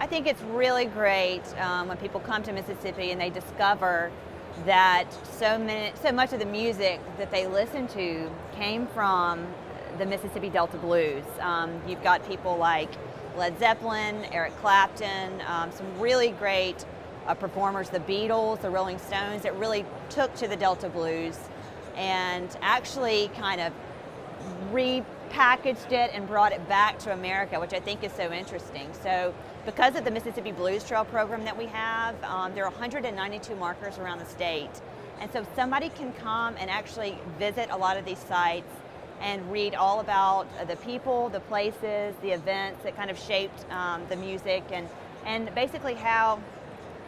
I think it's really great when people come to Mississippi and they discover that so much of the music that they listen to came from the Mississippi Delta Blues. You've got people like Led Zeppelin, Eric Clapton, some really great performers, the Beatles, the Rolling Stones, that really took to the Delta Blues and actually kind of repackaged it and brought it back to America, which I think is so interesting. So because of the Mississippi Blues Trail program that we have, there are 192 markers around the state. And so somebody can come and actually visit a lot of these sites and read all about the people, the places, the events that kind of shaped the music and basically how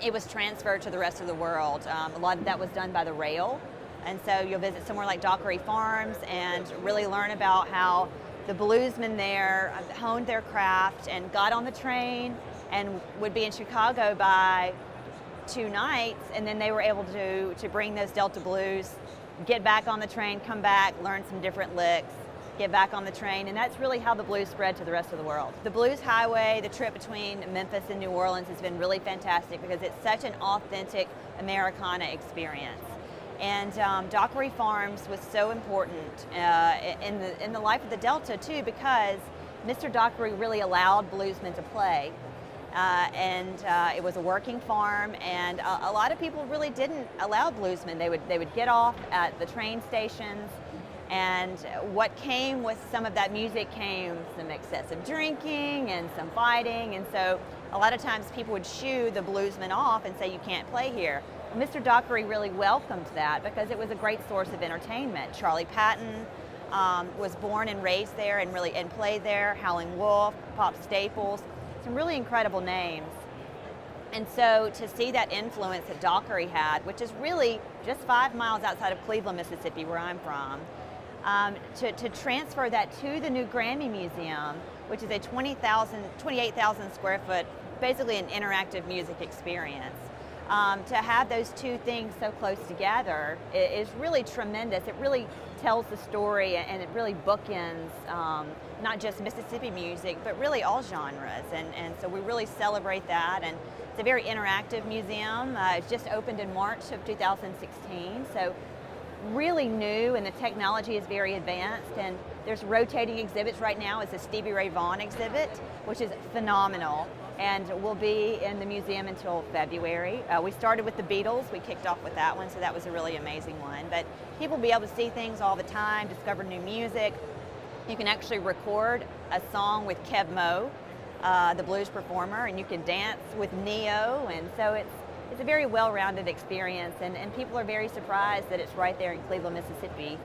it was transferred to the rest of the world. A lot of that was done by the rail. And so you'll visit somewhere like Dockery Farms and really learn about how the bluesmen there honed their craft and got on the train and would be in Chicago by 2 nights, and then they were able to bring those Delta blues, get back on the train, come back, learn some different licks, get back on the train, and that's really how the blues spread to the rest of the world. The Blues Highway, the trip between Memphis and New Orleans, has been really fantastic because it's such an authentic Americana experience. And Dockery Farms was so important in the life of the Delta too, because Mr. Dockery really allowed bluesmen to play. It was a working farm, and a lot of people really didn't allow bluesmen. They would get off at the train stations, and what came with some of that music came some excessive drinking and some fighting, and so a lot of times people would shoo the bluesmen off and say, you can't play here. Mr. Dockery really welcomed that because it was a great source of entertainment. Charlie Patton was born and raised there and played there. Howlin' Wolf, Pop Staples, some really incredible names. And so to see that influence that Dockery had, which is really just 5 miles outside of Cleveland, Mississippi, where I'm from, to transfer that to the new Grammy Museum, which is a 28,000 square foot, basically an interactive music experience. To have those two things so close together is really tremendous. It really tells the story, and it really bookends not just Mississippi music, but really all genres. And so we really celebrate that. And it's a very interactive museum. It just opened in March of 2016, so really new, and the technology is very advanced. And there's rotating exhibits right now. It's a Stevie Ray Vaughan exhibit, which is phenomenal, and will be in the museum until February. We started with the Beatles. We kicked off with that one, so that was a really amazing one. But people will be able to see things all the time, discover new music. You can actually record a song with Kev Moe, the blues performer, and you can dance with Neo, and so it's a very well-rounded experience, and people are very surprised that it's right there in Cleveland, Mississippi.